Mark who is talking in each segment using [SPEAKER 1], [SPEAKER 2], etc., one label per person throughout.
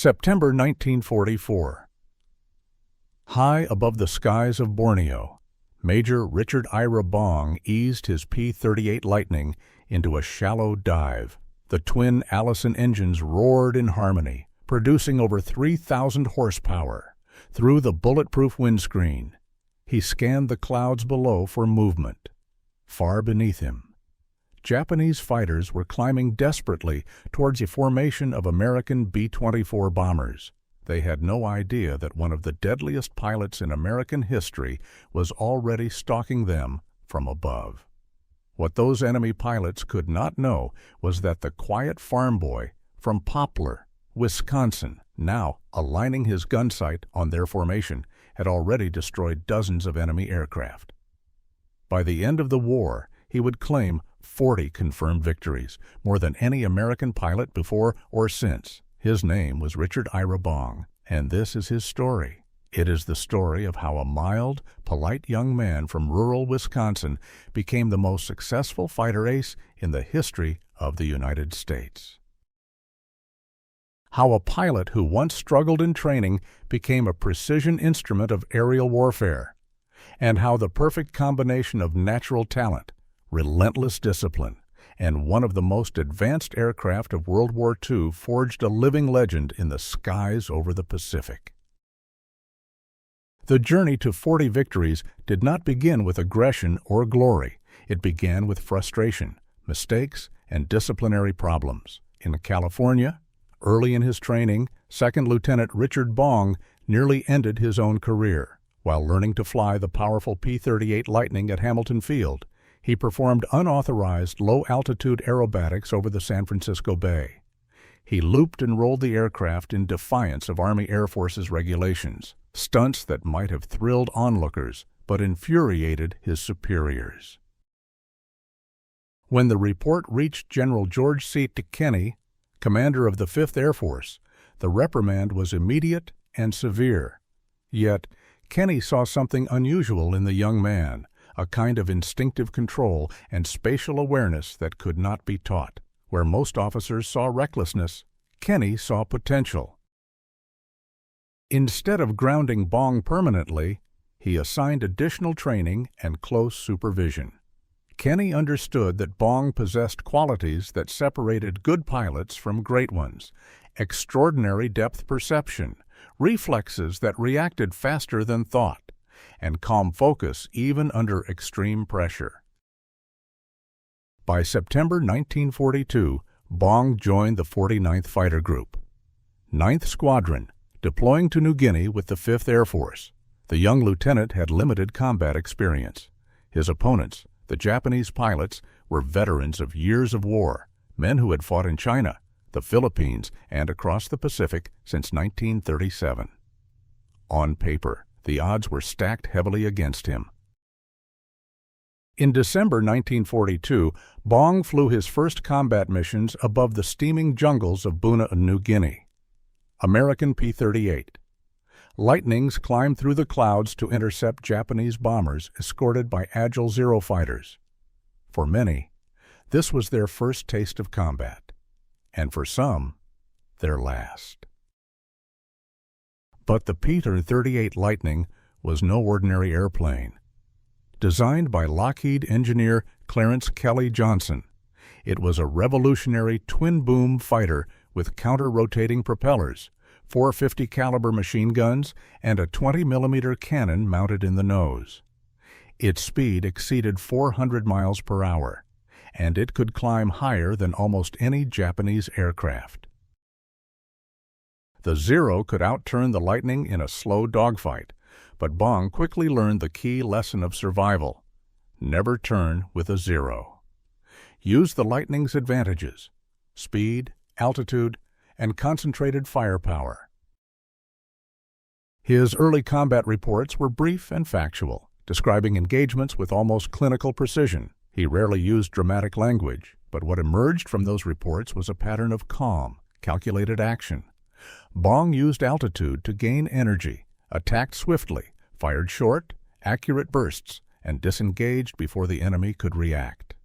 [SPEAKER 1] September 1944. High above the skies of Borneo, Major Richard Ira Bong eased his P-38 Lightning into a shallow dive. The twin Allison engines roared in harmony, producing over 3,000 horsepower. Through the bulletproof windscreen, he scanned the clouds below for movement. Far beneath him, Japanese fighters were climbing desperately towards a formation of American B-24 bombers. They had no idea that one of the deadliest pilots in American history was already stalking them from above. What those enemy pilots could not know was that the quiet farm boy from Poplar, Wisconsin, now aligning his gun sight on their formation, had already destroyed dozens of enemy aircraft. By the end of the war, he would claim 40 confirmed victories, more than any American pilot before or since. His name was Richard Ira Bong, and this is his story. It is the story of how a mild, polite young man from rural Wisconsin became the most successful fighter ace in the history of the United States. How a pilot who once struggled in training became a precision instrument of aerial warfare, and how the perfect combination of natural talent, relentless discipline, and one of the most advanced aircraft of World War II forged a living legend in the skies over the Pacific. The journey to 40 victories did not begin with aggression or glory. It began with frustration, mistakes, and disciplinary problems. In California, early in his training, Second Lieutenant Richard Bong nearly ended his own career. While learning to fly the powerful P-38 Lightning at Hamilton Field, he performed unauthorized low-altitude aerobatics over the San Francisco Bay. He looped and rolled the aircraft in defiance of Army Air Force's regulations, stunts that might have thrilled onlookers but infuriated his superiors. When the report reached General George C. Kenny, commander of the 5th Air Force, the reprimand was immediate and severe. Yet, Kenny saw something unusual in the young man, a kind of instinctive control and spatial awareness that could not be taught. Where most officers saw recklessness, Kenny saw potential. Instead of grounding Bong permanently, he assigned additional training and close supervision. Kenny understood that Bong possessed qualities that separated good pilots from great ones: extraordinary depth perception, reflexes that reacted faster than thought, and calm focus even under extreme pressure. By September 1942, Bong joined the 49th Fighter Group, 9th Squadron, deploying to New Guinea with the 5th Air Force. The young lieutenant had limited combat experience. His opponents, the Japanese pilots, were veterans of years of war, men who had fought in China, the Philippines, and across the Pacific since 1937. On paper, the odds were stacked heavily against him. In December 1942, Bong flew his first combat missions above the steaming jungles of Buna, New Guinea. American P-38. Lightnings climbed through the clouds to intercept Japanese bombers escorted by Agile Zero fighters. For many, this was their first taste of combat, and for some, their last. But the P-38 Lightning was no ordinary airplane. Designed by Lockheed engineer Clarence Kelly Johnson, it was a revolutionary twin-boom fighter with counter-rotating propellers, 450 caliber machine guns, and a 20mm cannon mounted in the nose. Its speed exceeded 400 miles per hour, and it could climb higher than almost any Japanese aircraft. The Zero could outturn the Lightning in a slow dogfight, but Bong quickly learned the key lesson of survival: never turn with a Zero. Use the Lightning's advantages: speed, altitude, and concentrated firepower. His early combat reports were brief and factual, describing engagements with almost clinical precision. He rarely used dramatic language, but what emerged from those reports was a pattern of calm, calculated action. Bong used altitude to gain energy, attacked swiftly, fired short, accurate bursts, and disengaged before the enemy could react.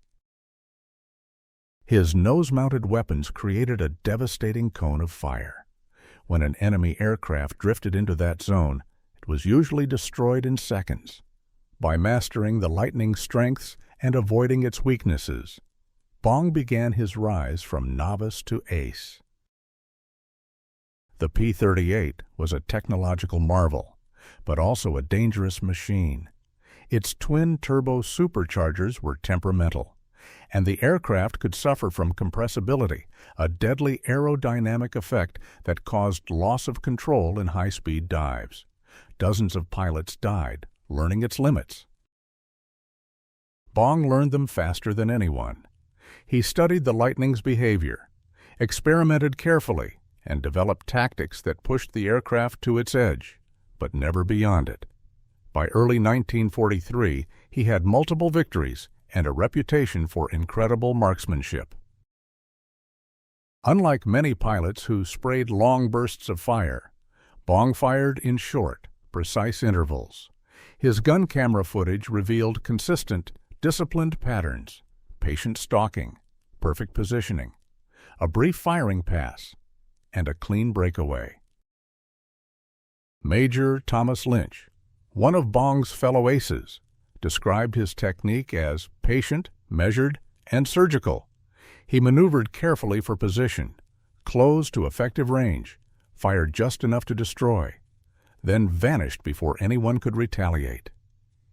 [SPEAKER 1] His nose-mounted weapons created a devastating cone of fire. When an enemy aircraft drifted into that zone, it was usually destroyed in seconds. By mastering the Lightning's strengths and avoiding its weaknesses, Bong began his rise from novice to ace. The P-38 was a technological marvel, but also a dangerous machine. Its twin-turbo superchargers were temperamental, and the aircraft could suffer from compressibility, a deadly aerodynamic effect that caused loss of control in high-speed dives. Dozens of pilots died, learning its limits. Bong learned them faster than anyone. He studied the Lightning's behavior, experimented carefully, and developed tactics that pushed the aircraft to its edge, but never beyond it. By early 1943, he had multiple victories and a reputation for incredible marksmanship. Unlike many pilots who sprayed long bursts of fire, Bong fired in short, precise intervals. His gun camera footage revealed consistent, disciplined patterns, patient stalking, perfect positioning, a brief firing pass, and a clean breakaway. Major Thomas Lynch, one of Bong's fellow aces, described his technique as patient, measured, and surgical. He maneuvered carefully for position, close to effective range, fired just enough to destroy, then vanished before anyone could retaliate.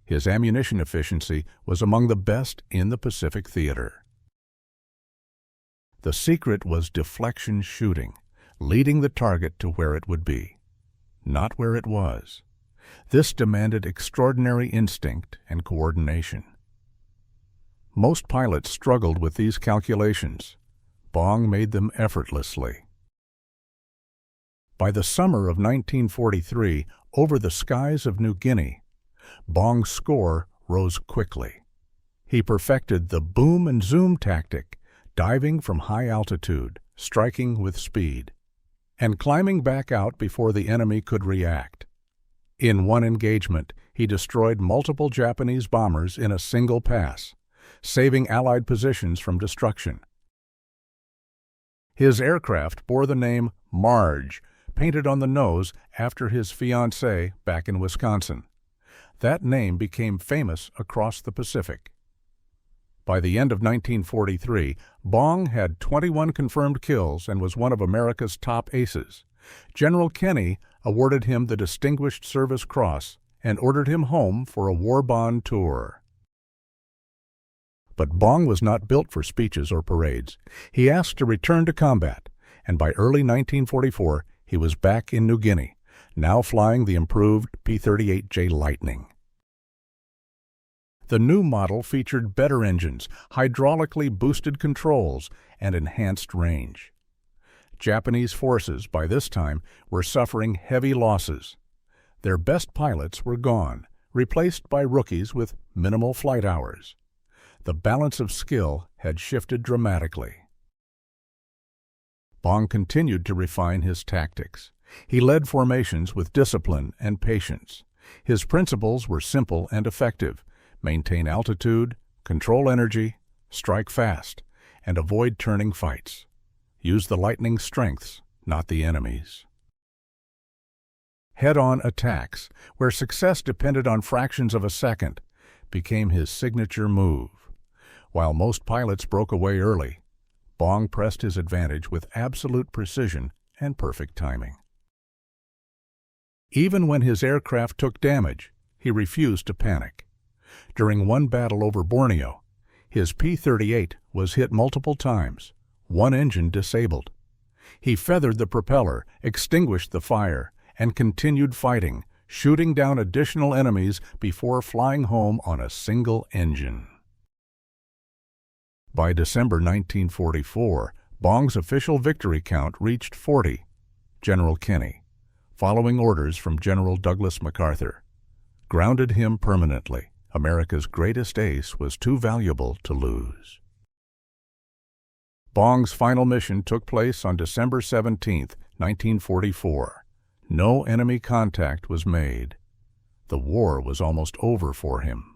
[SPEAKER 1] His ammunition efficiency was among the best in the Pacific Theater. The secret was deflection shooting, leading the target to where it would be, not where it was. This demanded extraordinary instinct and coordination. Most pilots struggled with these calculations. Bong made them effortlessly. By the summer of 1943, over the skies of New Guinea, Bong's score rose quickly. He perfected the boom and zoom tactic, diving from high altitude, striking with speed, and climbing back out before the enemy could react. In one engagement, he destroyed multiple Japanese bombers in a single pass, saving Allied positions from destruction. His aircraft bore the name Marge, painted on the nose after his fiancée back in Wisconsin. That name became famous across the Pacific. By the end of 1943, Bong had 21 confirmed kills and was one of America's top aces. General Kenney awarded him the Distinguished Service Cross and ordered him home for a war bond tour. But Bong was not built for speeches or parades. He asked to return to combat, and by early 1944, he was back in New Guinea, now flying the improved P-38J Lightning. The new model featured better engines, hydraulically boosted controls, and enhanced range. Japanese forces, by this time, were suffering heavy losses. Their best pilots were gone, replaced by rookies with minimal flight hours. The balance of skill had shifted dramatically. Bong continued to refine his tactics. He led formations with discipline and patience. His principles were simple and effective: maintain altitude, control energy, strike fast, and avoid turning fights. Use the Lightning's strengths, not the enemy's. Head-on attacks, where success depended on fractions of a second, became his signature move. While most pilots broke away early, Bong pressed his advantage with absolute precision and perfect timing. Even when his aircraft took damage, he refused to panic. During one battle over Borneo, his P-38 was hit multiple times, one engine disabled. He feathered the propeller, extinguished the fire, and continued fighting, shooting down additional enemies before flying home on a single engine. By December 1944, Bong's official victory count reached 40. General Kenney, following orders from General Douglas MacArthur, grounded him permanently. America's greatest ace was too valuable to lose. Bong's final mission took place on December 17, 1944. No enemy contact was made. The war was almost over for him.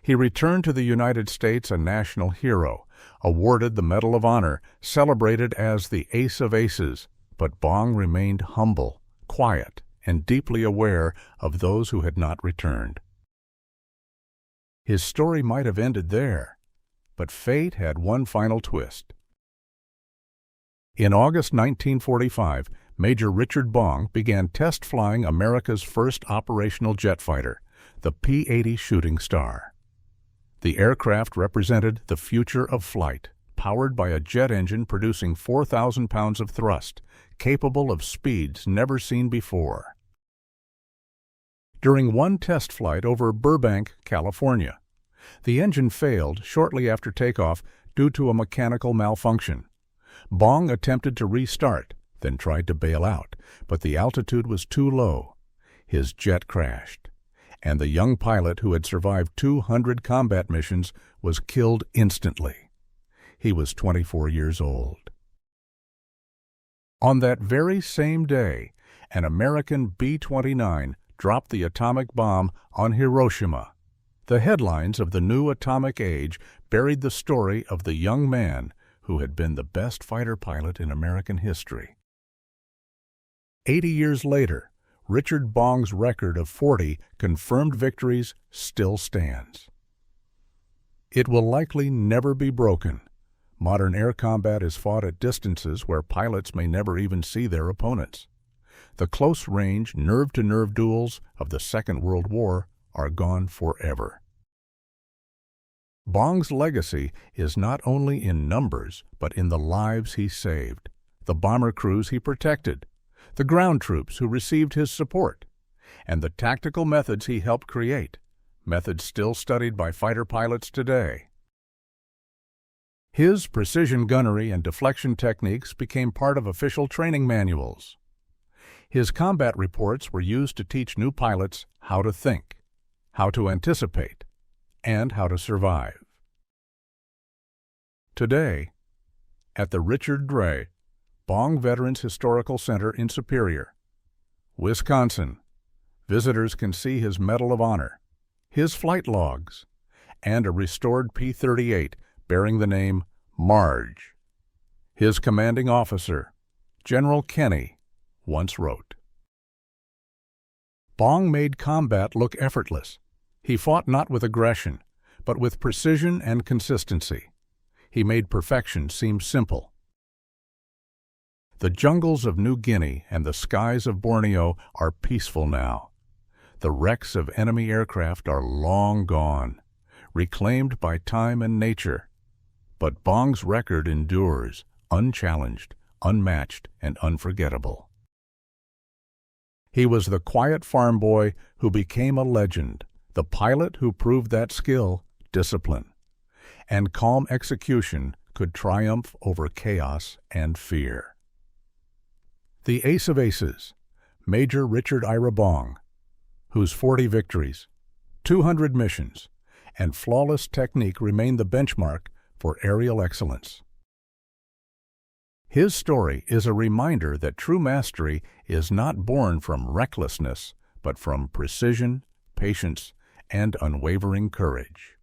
[SPEAKER 1] He returned to the United States a national hero, awarded the Medal of Honor, celebrated as the Ace of Aces, but Bong remained humble, quiet, and deeply aware of those who had not returned. His story might have ended there, but fate had one final twist. In August 1945, Major Richard Bong began test flying America's first operational jet fighter, the P-80 Shooting Star. The aircraft represented the future of flight, powered by a jet engine producing 4,000 pounds of thrust, capable of speeds never seen before. During one test flight over Burbank, California, the engine failed shortly after takeoff due to a mechanical malfunction. Bong attempted to restart, then tried to bail out, but the altitude was too low. His jet crashed, and the young pilot who had survived 200 combat missions was killed instantly. He was 24 years old. On that very same day, an American B-29 dropped the atomic bomb on Hiroshima. The headlines of the new atomic age buried the story of the young man who had been the best fighter pilot in American history. 80 years later, Richard Bong's record of 40 confirmed victories still stands. It will likely never be broken. Modern air combat is fought at distances where pilots may never even see their opponents. The close-range, nerve-to-nerve duels of the Second World War are gone forever. Bong's legacy is not only in numbers, but in the lives he saved, the bomber crews he protected, the ground troops who received his support, and the tactical methods he helped create, methods still studied by fighter pilots today. His precision gunnery and deflection techniques became part of official training manuals. His combat reports were used to teach new pilots how to think, how to anticipate, and how to survive. Today, at the Richard Dray Bong Veterans Historical Center in Superior, Wisconsin, visitors can see his Medal of Honor, his flight logs, and a restored P-38 bearing the name Marge. His commanding officer, General Kenny, once wrote, "Bong made combat look effortless. He fought not with aggression, but with precision and consistency. He made perfection seem simple." The jungles of New Guinea and the skies of Borneo are peaceful now. The wrecks of enemy aircraft are long gone, reclaimed by time and nature. But Bong's record endures, unchallenged, unmatched, and unforgettable. He was the quiet farm boy who became a legend, the pilot who proved that skill, discipline, and calm execution could triumph over chaos and fear. The ace of aces, Major Richard Ira Bong, whose 40 victories, 200 missions, and flawless technique remain the benchmark for aerial excellence. His story is a reminder that true mastery is not born from recklessness, but from precision, patience, and unwavering courage.